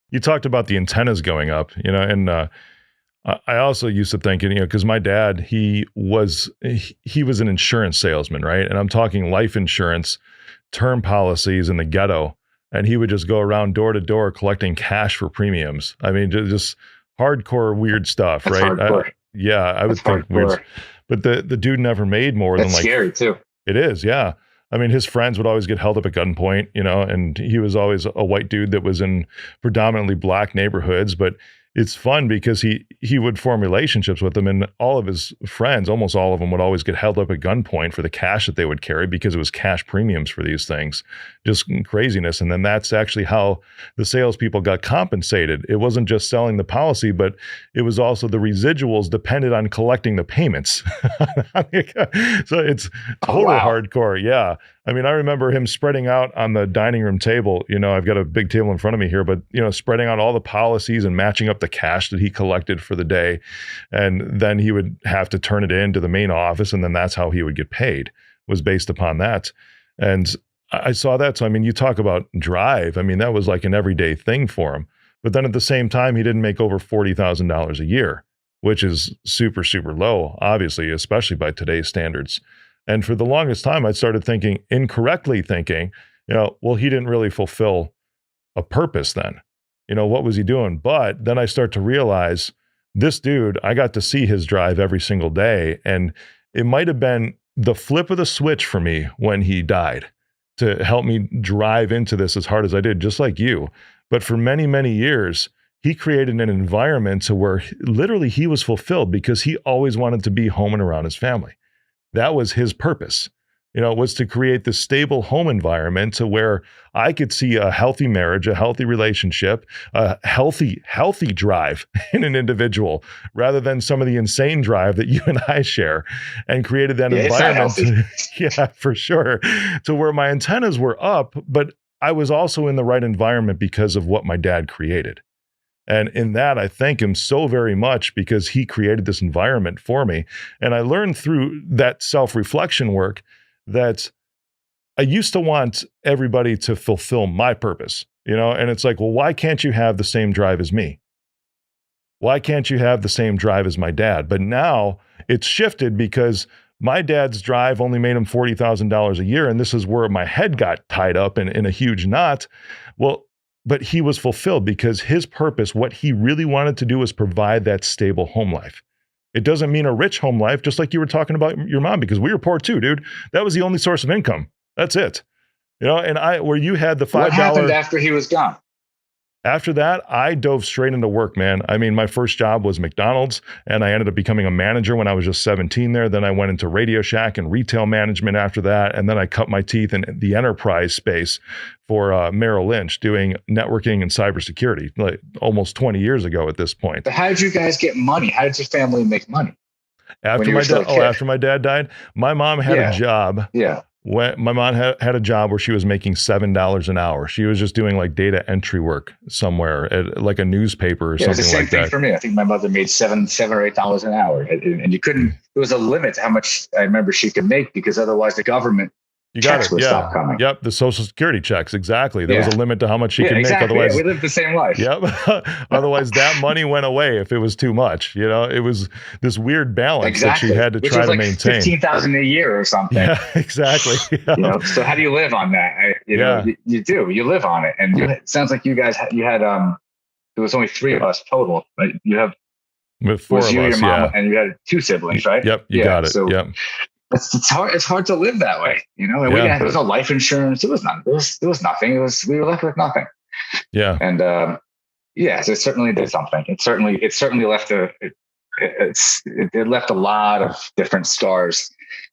You talked about the antennas going up, and I also used to think, because my dad, he was an insurance salesman, right? And I'm talking life insurance, term policies in the ghetto, and he would just go around door to door collecting cash for premiums. I mean, just hardcore weird stuff, That's right? hardcore. Yeah, I That's would think weird, hardcore. but the dude never made more than That's like scary too. it is, yeah. I mean, his friends would always get held up at gunpoint, and he was always a white dude that was in predominantly black neighborhoods. But it's fun because he would form relationships with them, and all of his friends, almost all of them, would always get held up at gunpoint for the cash that they would carry because it was cash premiums for these things, just craziness. And then that's actually how the salespeople got compensated. It wasn't just selling the policy, but it was also the residuals depended on collecting the payments. So it's Oh total wow. hardcore. Yeah. I mean, I remember him spreading out on the dining room table. I've got a big table in front of me here, but, spreading out all the policies and matching up the cash that he collected for the day. And then he would have to turn it into the main office. And then that's how he would get paid, was based upon that. And I saw that. So, I mean, you talk about drive. I mean, that was like an everyday thing for him. But then at the same time, he didn't make over $40,000 a year, which is super, super low, obviously, especially by today's standards. And for the longest time, I started thinking, incorrectly thinking, well, he didn't really fulfill a purpose then. What was he doing? But then I start to realize this dude, I got to see his drive every single day. And it might have been the flip of the switch for me when he died to help me drive into this as hard as I did, just like you. But for many, many years, he created an environment to where literally he was fulfilled because he always wanted to be home and around his family. That was his purpose, was to create this stable home environment to where I could see a healthy marriage, a healthy relationship, a healthy drive in an individual rather than some of the insane drive that you and I share, and created that environment. Yeah, for sure. To where my antennas were up, but I was also in the right environment because of what my dad created. And in that, I thank him so very much because he created this environment for me. And I learned through that self-reflection work that I used to want everybody to fulfill my purpose, and it's like, well, why can't you have the same drive as me? Why can't you have the same drive as my dad? But now it's shifted because my dad's drive only made him $40,000 a year. And this is where my head got tied up in a huge knot. Well, but he was fulfilled because his purpose, what he really wanted to do, was provide that stable home life. It doesn't mean a rich home life, just like you were talking about your mom, because we were poor too, dude. That was the only source of income. That's it. And where you had the $5. What happened after he was gone? After that, I dove straight into work, man. I mean, my first job was McDonald's, and I ended up becoming a manager when I was just 17 there. Then I went into Radio Shack and retail management after that. And then I cut my teeth in the enterprise space for Merrill Lynch, doing networking and cybersecurity, like almost 20 years ago at this point. But how did you guys get money? How did your family make money? After my dad died, my mom had a job. Yeah. When my mom had a job where she was making $7 an hour. She was just doing like data entry work somewhere at like a newspaper or something like that. It was the same thing for me. I think my mother made $7 or $8 an hour, and you couldn't. There was a limit to how much I remember she could make, because otherwise the government checks would stop coming. Yep, the Social Security checks, exactly. There was a limit to how much she could make. Otherwise, we lived the same life. Yep. Otherwise, that money went away if it was too much. It was this weird balance that she had to try to maintain. $15,000 a year or something. Yeah, exactly. Yep. So how do you live on that? You do. You live on it, and it sounds like you guid. There was only 3 of us total, right? You have with 4 of us, your mom, and you had 2 siblings, right? Yep, you got it. So, yep. It's hard. It's hard to live that way, And there was no life insurance. There was none. There was nothing. We were left with nothing. Yeah. And so it certainly did something. It certainly left it left a lot of different scars